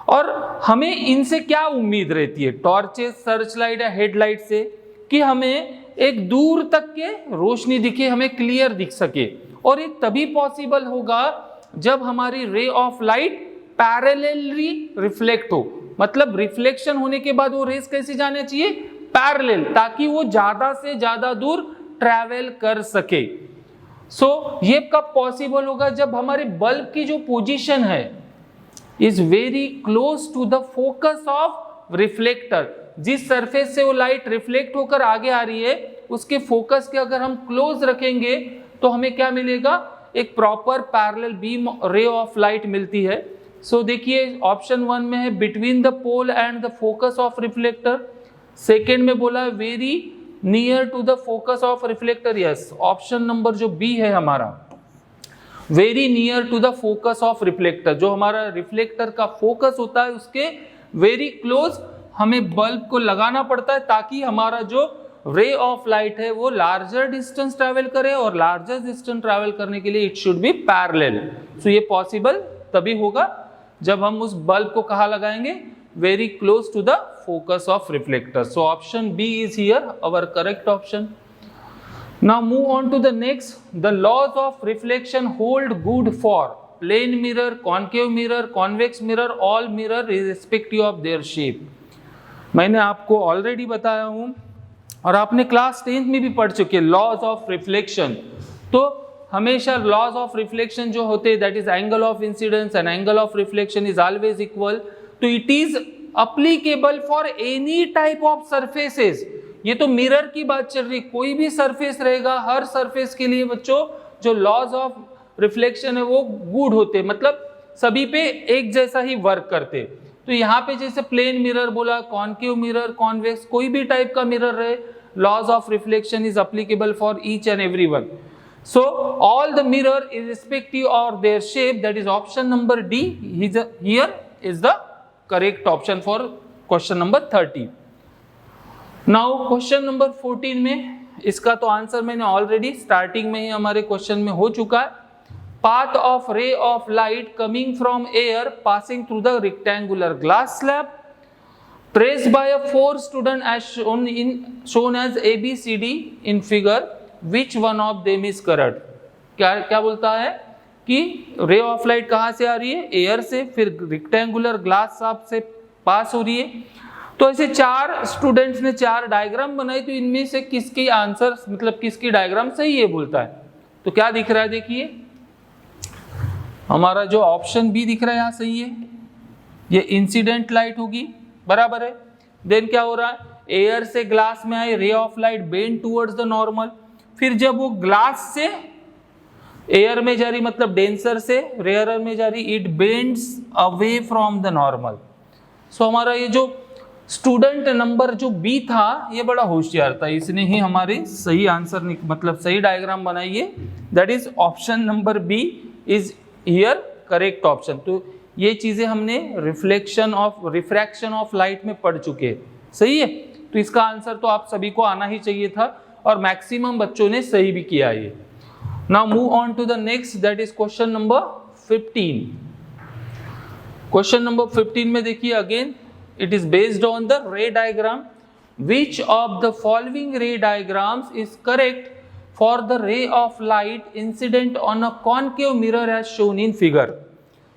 और हमें इनसे क्या उम्मीद रहती है, टॉर्चेस, सर्च लाइट या हेडलाइट से, कि हमें एक दूर तक के रोशनी दिखे, हमें क्लियर दिख सके। और ये तभी पॉसिबल होगा जब हमारी रे ऑफ लाइट पैरेलली रिफ्लेक्ट हो, मतलब रिफ्लेक्शन होने के बाद वो रेस कैसे जाने चाहिए, पैरेलल, ताकि वो ज्यादा से ज्यादा दूर ट्रैवल कर सके। सो ये कब पॉसिबल होगा, जब हमारे बल्ब की जो पोजीशन है is very close to the focus of reflector. जिस सरफेस से वो लाइट रिफ्लेक्ट होकर आगे आ रही है उसके फोकस के अगर हम क्लोज रखेंगे तो हमें क्या मिलेगा, एक proper parallel beam ray of light मिलती है। सो देखिए ऑप्शन 1 में है between the pole and the focus of reflector, second में बोला है very near to the focus of reflector. Yes, option number जो बी है हमारा, very near to the focus of reflector, जो हमारा रिफ्लेक्टर का फोकस होता है उसके वेरी क्लोज हमें बल्ब को लगाना पड़ता है, ताकि हमारा जो रे ऑफ लाइट है वो लार्जर डिस्टेंस ट्रैवल करे, और लार्जर डिस्टेंस ट्रैवल करने के लिए इट शुड बी पैरेलल। सो ये पॉसिबल तभी होगा जब हम उस बल्ब को कहाँ लगाएंगे, very close to the focus of reflector. So option B is here our correct option. Now move on to the next, the laws of reflection hold good for plane mirror, concave mirror, convex mirror, all mirror irrespective of their shape. मैंने आपको already बताया हूं और आपने class 10th में भी पढ़ चुके लॉज ऑफ रिफ्लेक्शन। तो हमेशा लॉज ऑफ रिफ्लेक्शन जो होते हैं that is angle of incidence and angle of reflection is always equal, तो it is applicable for any type of surfaces. ये तो मिरर की बात चल रही, कोई भी सरफेस रहेगा, हर सरफेस के लिए बच्चों जो लॉज ऑफ रिफ्लेक्शन है वो गुड होते, मतलब सभी पे एक जैसा ही वर्क करते। तो यहाँ पे जैसे प्लेन मिरर बोला, कॉनकेव मिरर, कॉन्वेक्स, कोई भी टाइप का मिरर रहे, laws of reflection is applicable for each and every one. So all the mirror irrespective of their shape, that is option number D here is the correct option for question number 30. Now question number 14 में इसका तो answer मैंने already starting में ही हमारे question में हो चुका है. पाथ ऑफ रे of light coming from air passing through the rectangular glass slab traced by a 4 student as shown as ABCD in figure, which one of them is correct? क्या बोलता है कि रे ऑफ लाइट कहाँ से आ रही है? एयर से, फिर रेक्टेंगुलर ग्लास स्लैब से पास हो रही है. तो ऐसे 4 स्टूडेंट्स ने 4 डायग्राम बनाई, तो इनमें से किसकी आंसर मतलब किसकी डायग्राम सही है बोलता है. तो क्या दिख रहा है देखिए, हमारा जो ऑप्शन बी दिख रहा है यहाँ सही है, ये इंसिडेंट लाइट होगी, बराबर है. देन क्या हो रहा है, एयर से ग्लास में आई, ray of light bend towards the normal, फिर जब वो ग्लास से एयर में जा रही मतलब डेंसर से रेयर में जा रही, it bends away from the normal. So हमारा ये जो स्टूडेंट नंबर जो बी था ये बड़ा होशियार था, इसने ही हमारे सही आंसर मतलब सही डायग्राम बनाई है. That is option number B is here correct option. तो ये चीजें हमने रिफ्रैक्शन ऑफ लाइट में पढ़ चुके हैं, सही है. तो इसका आंसर तो आप सभी को आना ही चाहिए था और मैक्सिमम बच्चों ने सही भी किया है. Now move on to the next, that is question number 15. Question number 15 में देखिए again it is based on the ray diagram. Which of the following ray diagrams is correct for the ray of light incident on a concave mirror as shown in figure?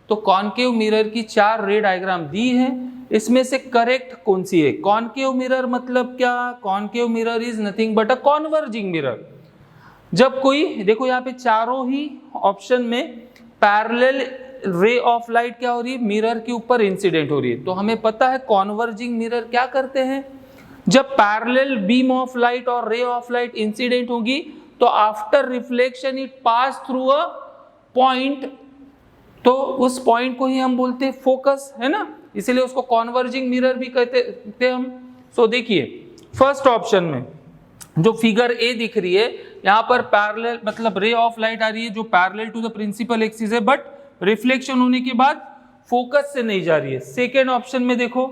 तो concave mirror की 4 रे diagram दी है, इसमें से correct कौन सी है? Concave mirror मतलब क्या? Concave mirror is nothing but a converging mirror. जब कोई देखो यहाँ पे चारों ही ऑप्शन में पैरेलल रे ऑफ लाइट क्या हो रही है? मिरर के ऊपर इंसिडेंट हो रही है. तो हमें पता है कॉन्वर्जिंग मिरर क्या करते हैं, जब पैरेलल बीम ऑफ लाइट और रे ऑफ लाइट इंसिडेंट होगी तो after reflection it pass through a point, तो उस पॉइंट को ही हम बोलते हैं फोकस, है ना. इसीलिए उसको कॉन्वर्जिंग मिरर भी कहते हैं हम. सो देखिए फर्स्ट ऑप्शन में जो फिगर ए दिख रही है, यहाँ पर पैरेलल मतलब रे ऑफ लाइट आ रही है जो parallel to the principal axis है, बट रिफ्लेक्शन होने के बाद फोकस से नहीं जा रही है. सेकेंड ऑप्शन में देखो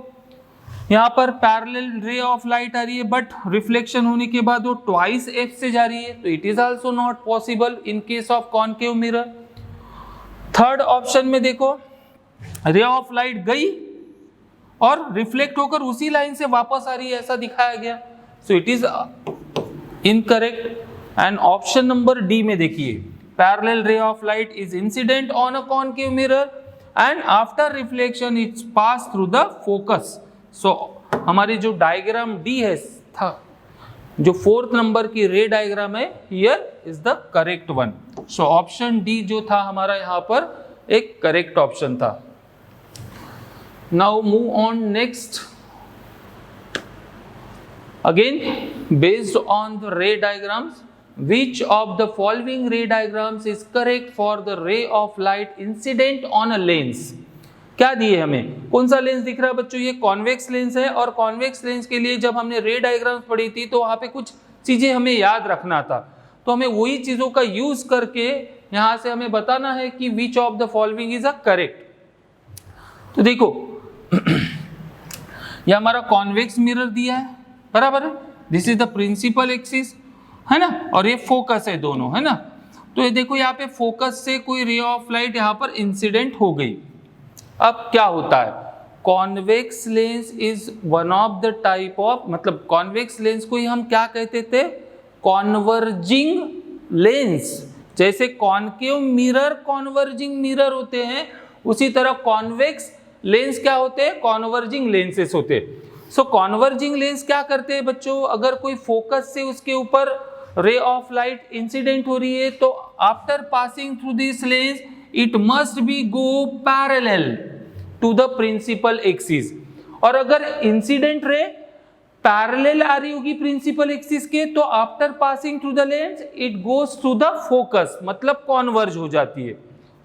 यहाँ पर पैरेलल रे ऑफ लाइट आ रही है बट रिफ्लेक्शन होने के बाद वो ट्वाइस एफ से जा रही है, तो it is also not possible in case of concave mirror. Third option में देखो रे ऑफ लाइट गई और रिफ्लेक्ट होकर उसी लाइन से वापस आ रही है, ऐसा दिखाया गया. सो it is incorrect. And option number D में देखिए parallel ray of light is incident on a concave mirror and after reflection it's passed through the focus. So हमारी जो डायग्राम डी है था, जो 4th नंबर की रे डायग्राम है, here is the correct one. So option D जो था हमारा यहाँ पर एक करेक्ट ऑप्शन था. Now move on next. Again based on the ray diagrams, which of the following ray diagrams is correct for the ray of light incident on a lens? क्या दिए हमें, कौन सा लेंस दिख रहा है बच्चों? ये कॉन्वेक्स लेंस है. और कॉन्वेक्स लेंस के लिए जब हमने रे डायग्राम्स पढ़ी थी तो वहाँ पे कुछ चीजें हमें याद रखना था, तो हमें वही चीजों का यूज करके यहाँ से हमें बताना है कि which of the following is a correct. तो देखो ये हमारा कॉन्वेक्स मिरर दिया है, बराबर है. This is the principal axis, है ना, और ये फोकस है दोनों, है ना. तो ये देखो यहाँ पे फोकस से कोई रे ऑफ लाइट यहाँ पर इंसिडेंट हो गई. अब क्या होता है, convex lens is one of the type of, मतलब कॉन्वेक्स लेंस को ही हम क्या कहते थे? Converging lens. जैसे कॉन्केव मिरर कॉन्वर्जिंग मिरर होते हैं, उसी तरह कॉन्वेक्स लेंस क्या होते हैं? कॉन्वर्जिंग लेंसेस होते हैं. सो कॉन्वर्जिंग लेंस क्या करते हैं बच्चों, अगर कोई फोकस से उसके ऊपर रे ऑफ लाइट इंसिडेंट हो रही है तो after passing through this lens it must be go parallel to the principal axis. और अगर इंसिडेंट रे पैरेलल आ रही होगी प्रिंसिपल एक्सिस के, तो after passing through the lens it goes through the focus, मतलब कॉन्वर्ज हो जाती है.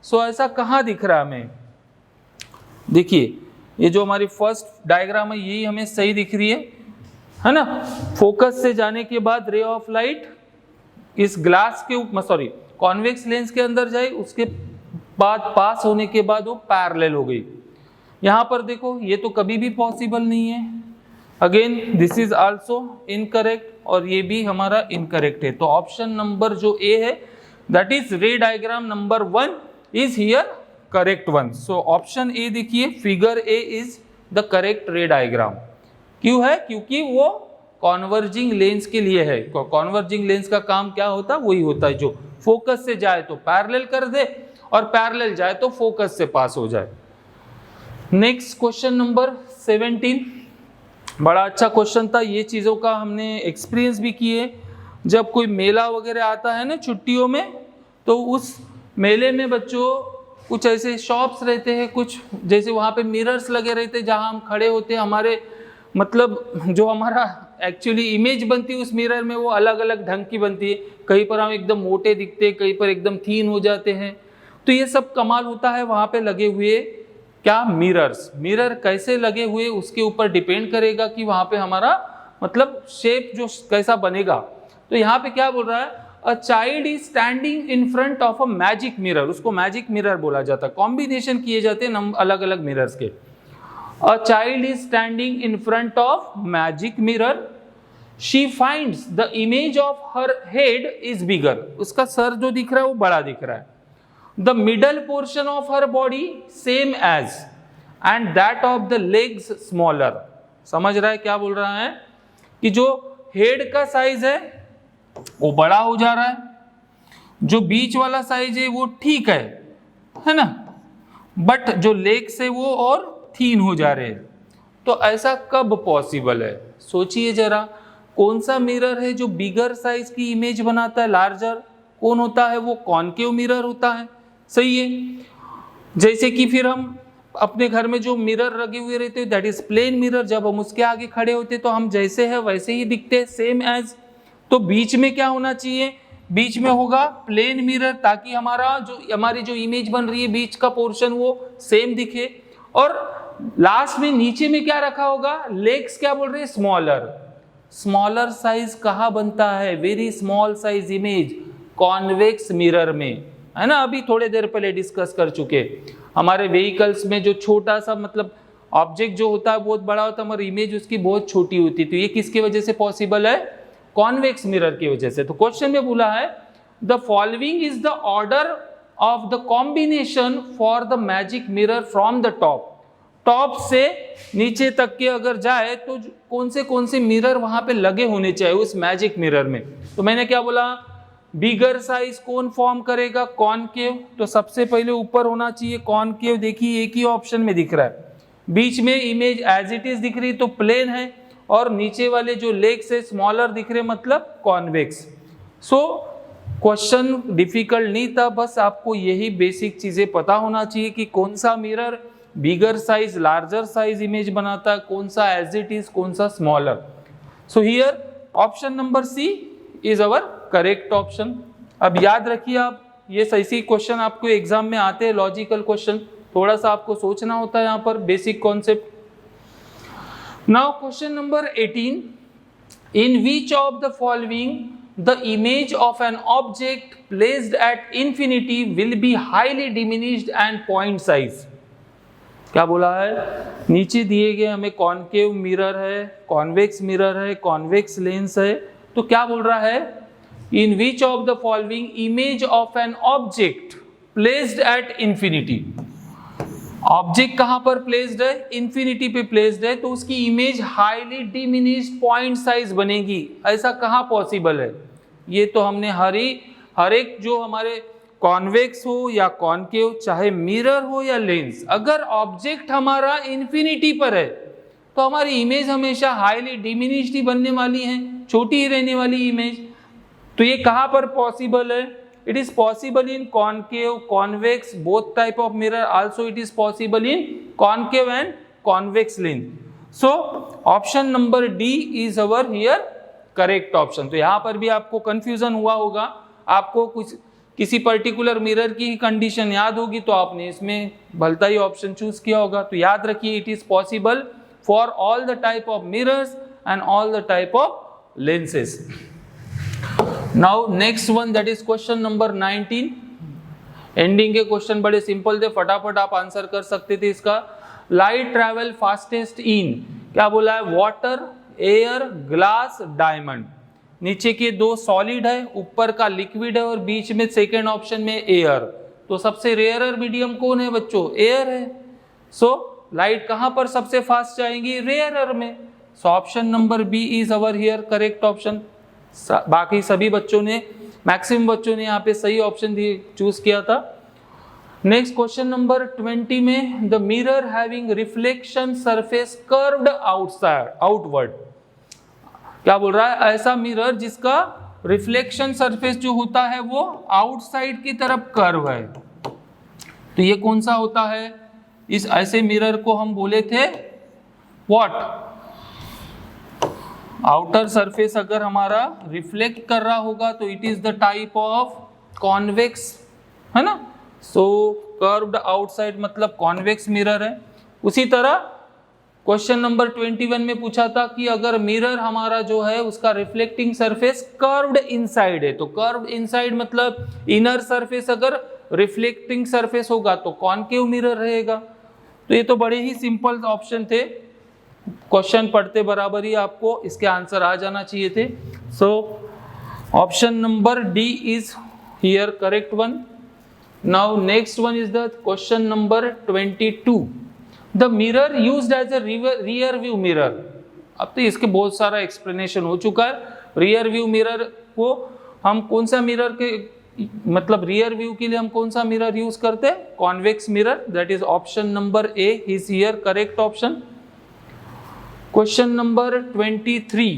सो ऐसा कहाँ दिख रहा है हमें? देखिए ये जो हमारी फर्स्ट डायग्राम है यही हमें सही दिख रही है ना. फोकस से जाने के बाद रे ऑफ लाइट इस ग्लास के ऊपर, सॉरी कॉन्वेक्स लेंस के अंदर जाए, उसके बाद पास होने के बाद वो पैरेलल हो गई। यहाँ पर देखो ये तो कभी भी पॉसिबल नहीं है। Again this is also incorrect और ये भी हमारा इनकरेक्ट है। तो ऑप्शन नंबर जो ए है that is ray diagram number 1 is here correct one. So option A देखिए, figure A is the correct ray diagram. क्यों है? क्योंकि वो कॉन्वर्जिंग लेंस के लिए है। कॉन्वर्जिंग लेंस का काम क्या होता है? वही होता है जो फोकस से जाए तो पैरेलल कर दे और पैरेलल जाए तो फोकस से पास हो जाए। नेक्स्ट क्वेश्चन नंबर 17, बड़ा अच्छा क्वेश्चन था। ये चीज़ों का हमने एक्सपीरियंस भी किए। जब कोई मेला वगैरह आता है ना छुट्टियों में, तो उस मेले में बच्चों कुछ ऐसे शॉप्स रहते हैं, कुछ जैसे वहाँ पे मिरर्स लगे रहते हैं जहाँ हम खड़े होते हैं। हमारे मतलब जो हमारा एक्चुअली इमेज बनती है उस मिरर में वो अलग अलग ढंग की बनती है। कहीं पर हम एकदम मोटे दिखते हैं, कहीं पर एकदम थीन हो जाते हैं। तो ये सब कमाल होता है वहाँ पे लगे हुए क्या मिरर्स। मिरर कैसे लगे हुए उसके ऊपर डिपेंड करेगा कि वहाँ पे हमारा मतलब शेप जो कैसा बनेगा। तो यहाँ पे क्या बोल रहा है? A child is standing in front of a magic mirror. उसको मैजिक मिरर बोला जाता है। कॉम्बिनेशन किए जाते हैं अलग अलग मिरर्स के। A child is standing in front of magic mirror. She finds the image of her head is bigger. उसका सर जो दिख रहा है वो बड़ा दिख रहा है। The middle portion of her body same as and that of the legs smaller. समझ रहा है क्या बोल रहा है? कि जो हेड का साइज है वो बड़ा हो जा रहा है, जो बीच वाला साइज है वो ठीक है ना, बट जो लेग्स है वो और थीन हो जा रहे हैं। तो ऐसा कब पॉसिबल है? सोचिए जरा, कौन सा मिरर है जो बिगर साइज की इमेज बनाता है, लार्जर? कौन होता है? वो कॉनकेव मिरर होता है। सही है। जैसे कि फिर हम अपने घर में जो मिरर लगे हुए रहते हैं दैट इज प्लेन मिरर। जब हम उसके आगे खड़े होते तो हम जैसे हैं वैसे ही दिखते हैं, सेम एज। तो बीच में क्या होना चाहिए? बीच में होगा प्लेन मिरर, ताकि हमारी जो इमेज बन रही है बीच का पोर्शन वो सेम दिखे। और लास्ट में नीचे में क्या रखा होगा? लेग्स क्या बोल रहे हैं? स्मॉलर। स्मॉलर साइज कहाँ बनता है? Very small size image convex mirror में, है ना। अभी थोड़े देर पहले डिस्कस कर चुके। हमारे व्हीकल्स में जो छोटा सा मतलब ऑब्जेक्ट जो होता है बहुत बड़ा होता है, हमारी इमेज उसकी बहुत छोटी होती है। तो ये किसकी वजह से पॉसिबल है? कॉन्वेक्स मिरर की वजह से। तो क्वेश्चन में बोला है the following is the order of the combination for the magic mirror from the top. Top से नीचे तक के अगर जाए तो कौन से मिरर वहां पे लगे होने चाहिए उस मैजिक मिरर में। तो मैंने क्या बोला? बिगर साइज कौन फॉर्म करेगा? कॉनकेव। तो सबसे पहले ऊपर होना चाहिए कॉनकेव। देखिए एक ही ऑप्शन में दिख रहा है। बीच में इमेज एज इट इज दिख रही तो प्लेन है, और नीचे वाले जो लेग्स है स्मॉलर दिख रहे मतलब कॉन्वेक्स। सो क्वेश्चन डिफिकल्ट नहीं था, बस आपको यही बेसिक चीजें पता होना चाहिए कि कौन सा mirror bigger size larger size image बनाता है, कौन सा एज इट इज, कौन सा smaller. So here option number C is our correct option. अब याद रखिए आप, ये ऐसे क्वेश्चन आपको एग्जाम में आते हैं, लॉजिकल क्वेश्चन। थोड़ा सा आपको सोचना होता है यहाँ पर, basic concept. Now question number 18, in which of the following the image of an object placed at infinity will be highly diminished and point size। क्या बोला है? नीचे दिए गए हमें कॉनकेव मिरर है, कॉन्वेक्स मिरर है, कॉन्वेक्स लेंस है। तो क्या बोल रहा है? In which of the following image of an object placed at infinity. Object कहां पर प्लेस्ड है? इंफिनिटी पे प्लेस्ड है, तो उसकी image highly diminished point size बनेगी। ऐसा कहां पॉसिबल है? ये तो हमने हर एक जो हमारे कॉन्वेक्स हो या कॉनकेव, चाहे मिरर हो या लेंस, अगर ऑब्जेक्ट हमारा इंफिनिटी पर है तो हमारी इमेज हमेशा हाईली डिमिनिश्ड ही बनने वाली है, छोटी ही रहने वाली इमेज। तो ये कहां पर पॉसिबल है? It is possible in concave, convex, both type of mirror. Also, it is possible in concave and convex lens. So, option number D is our here correct option. तो यहाँ पर भी आपको confusion हुआ होगा, आपको कुछ किसी पर्टिकुलर मिरर की कंडीशन याद होगी तो आपने इसमें भलता ही ऑप्शन चूज किया होगा। तो याद रखिए, it is possible for all the type of mirrors and all the type of lenses. Now next one that is question number 19। Ending के क्वेश्चन बड़े सिंपल थे, फटाफट आप आंसर कर सकते थे इसका। लाइट ट्रैवल फास्टेस्ट इन, क्या बोला है, वाटर, एयर, ग्लास, डायमंड। नीचे के दो सॉलिड है, ऊपर का लिक्विड है और बीच में सेकेंड ऑप्शन में एयर। तो सबसे रेयरर मीडियम कौन है बच्चों, एयर है। सो लाइट कहां पर सबसे फास्ट जाएंगी, रेयरर में। So option number B is our here correct option. बाकी सभी बच्चों ने, मैक्सिमम बच्चों ने यहाँ पे सही ऑप्शन चूज किया था। नेक्स्ट क्वेश्चन नंबर 20 में, the mirror having reflection surface curved outside outward, क्या बोल रहा है, ऐसा मिरर जिसका रिफ्लेक्शन सरफेस जो होता है वो आउटसाइड की तरफ कर्व है। तो ये कौन सा होता है, इस ऐसे मिरर को हम बोले थे व्हाट, आउटर सरफेस अगर हमारा रिफ्लेक्ट कर रहा होगा तो it is the type of convex, है ना। सो कर्व्ड आउटसाइड मतलब कॉन्वेक्स मिरर है। उसी तरह क्वेश्चन नंबर 21 में पूछा था कि अगर मिरर हमारा जो है उसका रिफ्लेक्टिंग सरफेस कर्व्ड इनसाइड है, तो कर्व्ड इनसाइड मतलब इनर सरफेस अगर रिफ्लेक्टिंग सरफेस होगा तो कॉनकेव मिरर रहेगा। तो ये तो बड़े ही सिंपल ऑप्शन थे, क्वेश्चन पढ़ते बराबर ही आपको इसके आंसर आ जाना चाहिए थे। So option number D is here correct one. Now next one is the question number 22। The mirror used as a rear view mirror. अब तो इसके बहुत सारा एक्सप्लेनेशन हो चुका है। रियर व्यू मिरर को हम कौन सा मिरर के मतलब रियर व्यू के लिए हम कौन सा मिरर यूज करते हैं, convex mirror. That is option number A is here correct option. Question number 23.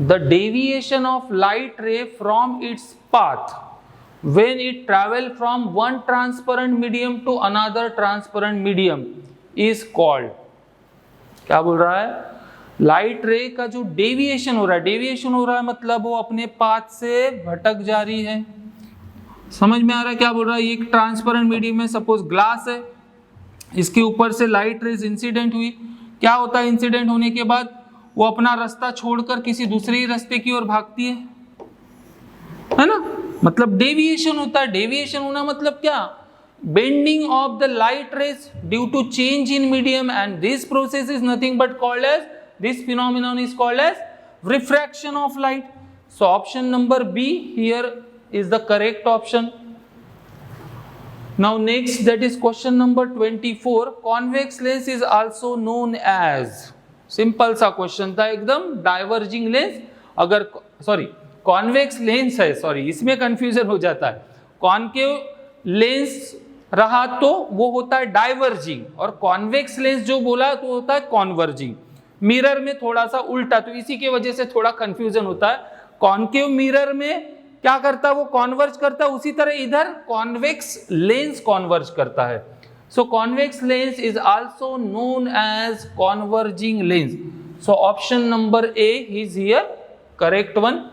The deviation of light ray from its path when it travel from one transparent medium to another transparent medium is called, क्या बोल रहा है, light रे का जो deviation हो रहा है, डेविएशन हो रहा है मतलब वो अपने पाथ से भटक जा रही है। समझ में आ रहा है क्या बोल रहा है। ये एक ट्रांसपेरेंट मीडियम है, सपोज ग्लास है, इसके ऊपर से लाइट रेज इंसिडेंट हुई। क्या होता है, इंसिडेंट होने के बाद वो अपना रास्ता छोड़कर किसी दूसरे ही रास्ते की ओर भागती है ना, मतलब डेविएशन होता है। डेविएशन होना मतलब क्या, bending of the light rays due to change in medium, and this process is nothing but called as, this phenomenon is called as refraction of light. So option number B here is the correct option. Now next, that is question number 24. Convex lens is also known as, simple सा question था एकदम, diverging lens. अगर sorry convex lens है, sorry इसमें confusion हो जाता है। Concave lens रहा तो वो होता है डाइवर्जिंग, और कॉन्वेक्स लेंस जो बोला तो होता है कॉन्वर्जिंग। मिरर में थोड़ा सा उल्टा, तो इसी की वजह से थोड़ा कंफ्यूजन होता है। कॉनकेव मिरर में क्या करता है, वो कॉन्वर्ज करता है, उसी तरह इधर कॉन्वेक्स लेंस कॉन्वर्ज करता है। So convex lens is also known as converging lens. So option number A is here correct one.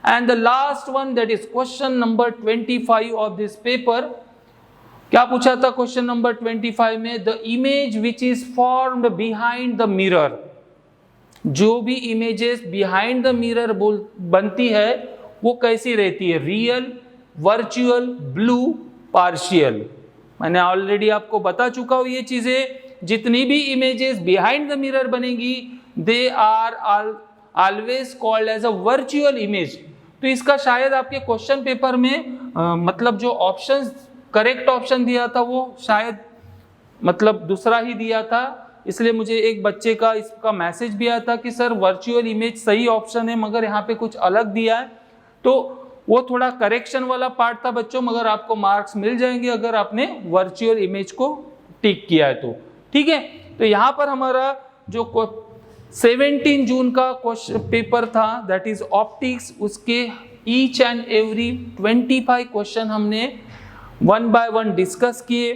And the last one that is question number 25 of this paper. क्या पूछा था question number 25 में, the image which is formed behind the mirror, जो भी images behind the mirror बनती है वो कैसी रहती है, रियल, वर्चुअल, ब्लू, पार्शियल। मैंने ऑलरेडी आपको बता चुका हूं ये चीजें। जितनी भी इमेजेस बिहाइंड द मिरर बनेगी they are always called as a virtual image. तो इसका शायद आपके क्वेश्चन पेपर में मतलब जो ऑप्शन करेक्ट ऑप्शन दिया था वो शायद मतलब दूसरा ही दिया था, इसलिए मुझे एक बच्चे का इसका मैसेज भी आया था कि सर वर्चुअल इमेज सही ऑप्शन है मगर यहाँ पे कुछ अलग दिया है। तो वो थोड़ा करेक्शन वाला पार्ट था बच्चों, मगर आपको मार्क्स मिल जाएंगे अगर आपने वर्चुअल इमेज को टिक किया है तो। ठीक है, तो यहाँ पर हमारा जो 17 जून का क्वेश्चन पेपर था दैट इज ऑप्टिक्स, उसके ईच एंड एवरी 25 क्वेश्चन हमने 1 बाय 1 डिस्कस किए।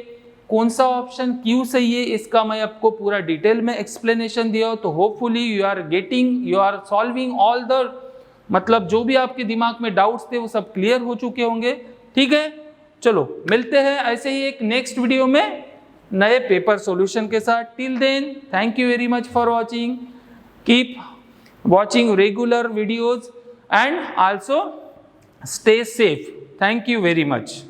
कौन सा ऑप्शन क्यों सही है इसका मैं आपको पूरा डिटेल में एक्सप्लेनेशन दिया। तो hopefully you are solving all the मतलब जो भी आपके दिमाग में डाउट्स थे वो सब क्लियर हो चुके होंगे। ठीक है, चलो मिलते हैं ऐसे ही एक नेक्स्ट वीडियो में नए पेपर सॉल्यूशन के साथ। Till then thank you very much for watching, keep watching regular videos and also Stay safe. Thank you very much.